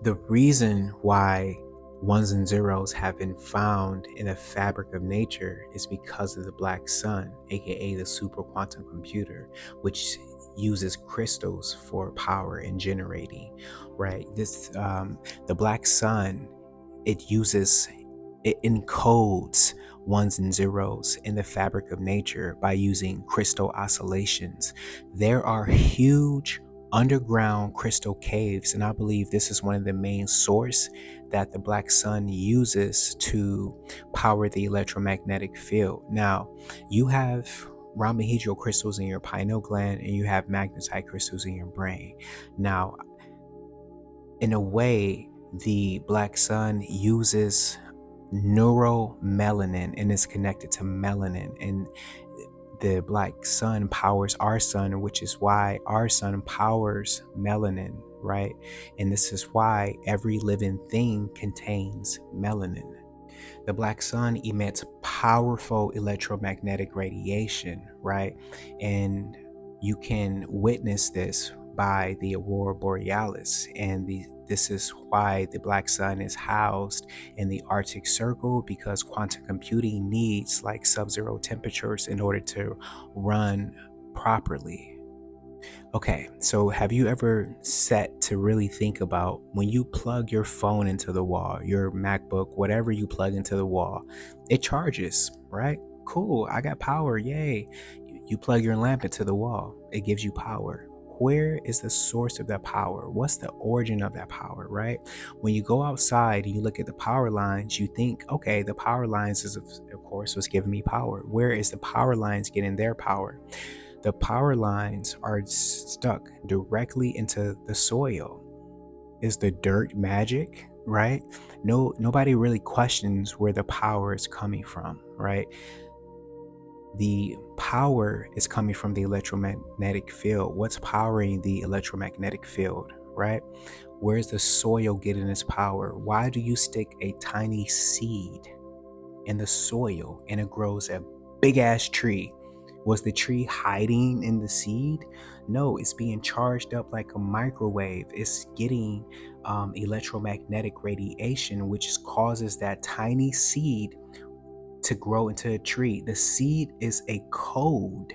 The reason why ones and zeros have been found in the fabric of nature is because of the black sun, aka the super quantum computer, which uses crystals for power and generating. Right? The black sun, it encodes ones and zeros in the fabric of nature by using crystal oscillations. There are huge underground crystal caves, and I believe this is one of the main source that the black sun uses to power the electromagnetic field. Now, you have rhombohedral crystals in your pineal gland and you have magnetite crystals in your brain. Now, in a way, the black sun uses neuromelanin and is connected to melanin, and the black sun powers our sun, which is why our sun powers melanin, right? And this is why every living thing contains melanin. The black sun emits powerful electromagnetic radiation, right? And you can witness this by the aurora borealis, and this is why the black sun is housed in the Arctic Circle, because quantum computing needs like sub-zero temperatures in order to run properly. Okay, so have you ever sat to really think about when you plug your phone into the wall, your MacBook, whatever you plug into the wall, it charges, right? Cool, I got power, yay. You plug your lamp into the wall, it gives you power. Where is the source of that power? What's the origin of that power, right? When you go outside and you look at the power lines, you think, okay, the power lines is, of course, what's giving me power. Where is the power lines getting their power? The power lines are stuck directly into the soil. Is the dirt magic, right? Nobody really questions where the power is coming from, right? The power is coming from the electromagnetic field. What's powering the electromagnetic field, right? Where's the soil getting its power? Why do you stick a tiny seed in the soil and it grows a big ass tree? Was the tree hiding in the seed? No, it's being charged up like a microwave. It's getting electromagnetic radiation, which causes that tiny seed to grow into a tree. The seed is a code,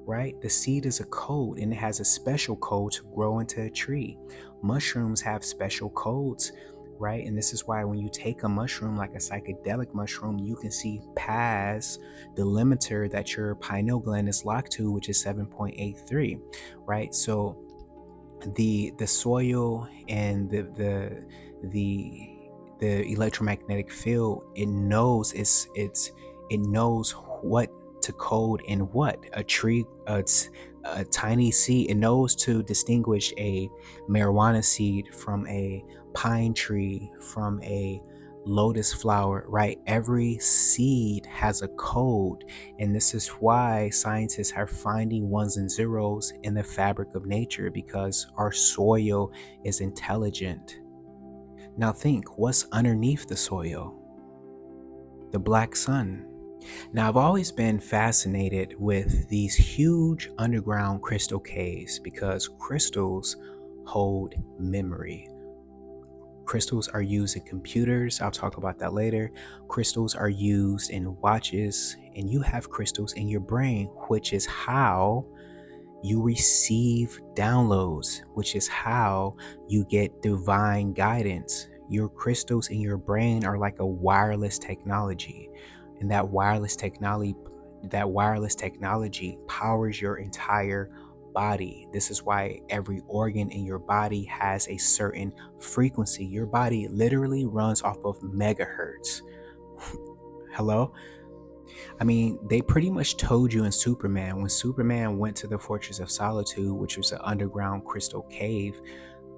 right? The seed is a code, and it has a special code to grow into a tree. Mushrooms have special codes, right? And this is why when you take a mushroom, like a psychedelic mushroom, you can see past the limiter that your pineal gland is locked to, which is 7.83, right? So the soil and the electromagnetic field, it knows what to code in what. A tree, a tiny seed, it knows to distinguish a marijuana seed from a pine tree, from a lotus flower, right? Every seed has a code, and this is why scientists are finding ones and zeros in the fabric of nature, because our soil is intelligent. Now think, what's underneath the soil? The black sun. Now, I've always been fascinated with these huge underground crystal caves because crystals hold memory. Crystals are used in computers. I'll talk about that later. Crystals are used in watches, and you have crystals in your brain, which is how you receive downloads, which is how you get divine guidance. Your crystals in your brain are like a wireless technology, and that wireless technology powers your entire body. This is why every organ in your body has a certain frequency. Your body literally runs off of megahertz. Hello? I mean, they pretty much told you in Superman, when Superman went to the Fortress of Solitude, which was an underground crystal cave,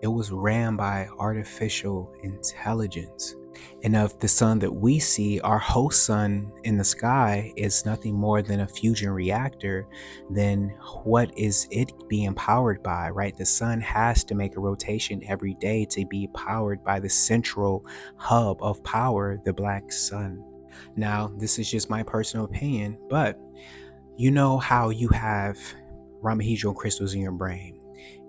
it was ran by artificial intelligence. And of the sun that we see, our host sun in the sky is nothing more than a fusion reactor. Then what is it being powered by, right? The sun has to make a rotation every day to be powered by the central hub of power, the black sun. Now, this is just my personal opinion, but you know how you have rhombohedral crystals in your brain,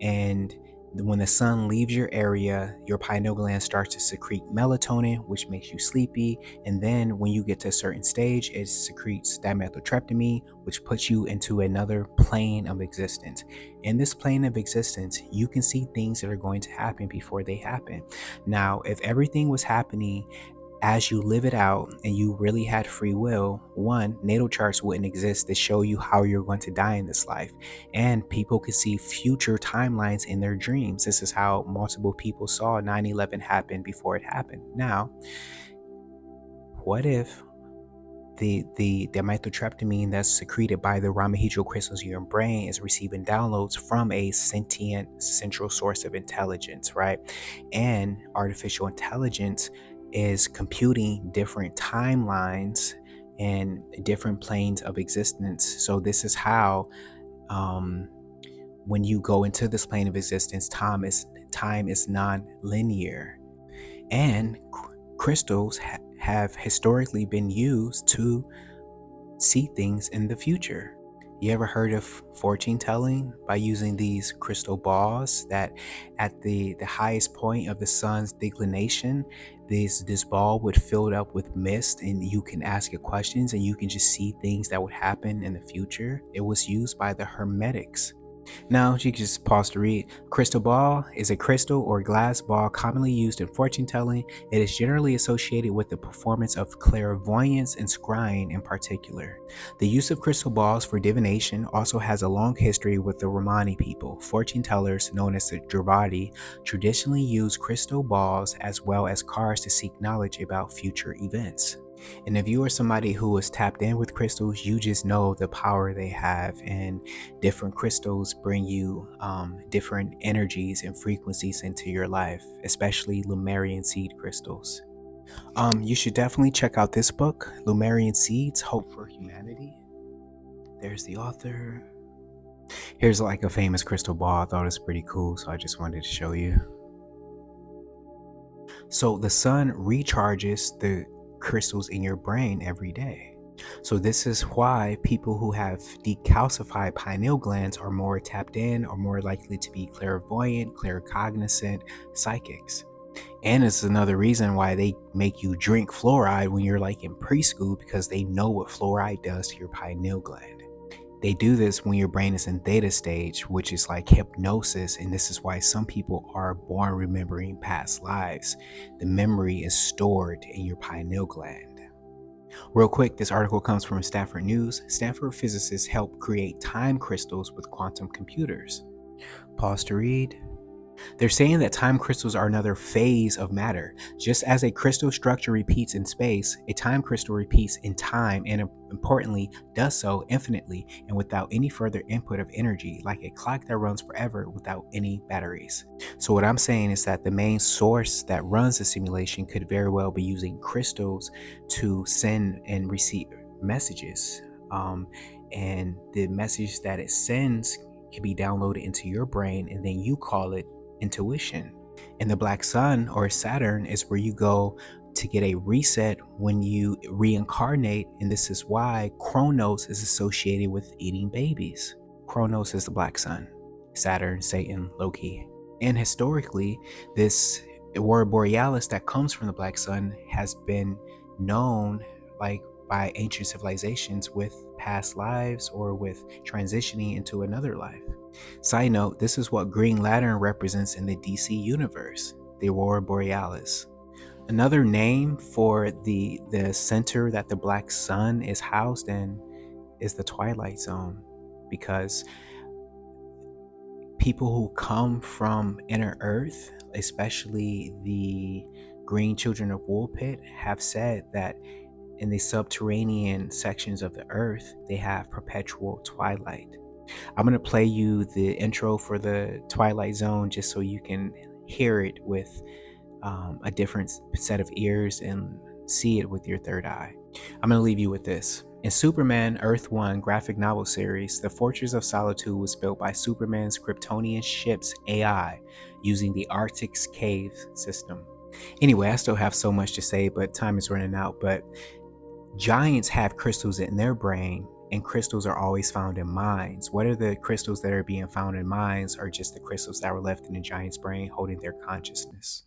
and When the sun leaves your area, your pineal gland starts to secrete melatonin, which makes you sleepy. And then when you get to a certain stage, it secretes dimethyltryptamine, which puts you into another plane of existence. In this plane of existence, you can see things that are going to happen before they happen. Now, if everything was happening as you live it out and you really had free will, one, natal charts wouldn't exist to show you how you're going to die in this life. And people could see future timelines in their dreams. This is how multiple people saw 9/11 happen before it happened. Now, what if the dimethyltryptamine that's secreted by the rhombohedral crystals in your brain is receiving downloads from a sentient central source of intelligence, right? And artificial intelligence is computing different timelines and different planes of existence. So this is how um, when you go into this plane of existence, time is non-linear, and crystals have historically been used to see things in the future. You ever heard of fortune telling by using these crystal balls that at the highest point of the sun's declination, this ball would fill up with mist and you can ask it questions and you can just see things that would happen in the future? It was used by the Hermetics. Now, you can just pause to read. Crystal ball is a crystal or glass ball commonly used in fortune telling. It is generally associated with the performance of clairvoyance and scrying in particular. The use of crystal balls for divination also has a long history with the Romani people. Fortune tellers, known as the Dravadi, traditionally use crystal balls as well as cards to seek knowledge about future events. And if you are somebody who is tapped in with crystals, you just know the power they have. And different crystals bring you different energies and frequencies into your life, especially Lumerian seed crystals. You should definitely check out this book, Lumerian Seeds, Hope for Humanity. There's the author. Here's like a famous crystal ball. I thought it was pretty cool, so I just wanted to show you. So the sun recharges the crystals in your brain every day. So this is why people who have decalcified pineal glands are more tapped in or more likely to be clairvoyant, claircognizant, psychics. And it's another reason why they make you drink fluoride when you're like in preschool, because they know what fluoride does to your pineal gland. They do this when your brain is in theta stage, which is like hypnosis, and this is why some people are born remembering past lives. The memory is stored in your pineal gland. Real quick, this article comes from Stanford News. Stanford physicists help create time crystals with quantum computers. Pause to read. They're saying that time crystals are another phase of matter. Just as a crystal structure repeats in space, a time crystal repeats in time, and importantly, does so infinitely and without any further input of energy, like a clock that runs forever without any batteries. So what I'm saying is that the main source that runs the simulation could very well be using crystals to send and receive messages. And the message that it sends can be downloaded into your brain, and then you call it intuition. And the black sun or Saturn is where you go to get a reset when you reincarnate. And this is why Kronos is associated with eating babies. Kronos is the black sun, Saturn, Satan, Loki. And historically, this aurora borealis that comes from the black sun has been known like by ancient civilizations with past lives or with transitioning into another life. Side note, this is what Green Lantern represents in the DC universe, the aurora borealis. Another name for the center that the black sun is housed in is the twilight zone, because people who come from inner earth, especially the green children of Woolpit, have said that in the subterranean sections of the earth, they have perpetual twilight. I'm going to play you the intro for the Twilight Zone just so you can hear it with a different set of ears and see it with your third eye. I'm going to leave you with this. In Superman Earth 1 graphic novel series, the Fortress of Solitude was built by Superman's Kryptonian ship's AI using the Arctic's cave system. Anyway, I still have so much to say, but time is running out. But giants have crystals in their brain, And crystals are always found in mines. What are the crystals that are being found in mines are just the crystals that were left in the giant's brain holding their consciousness.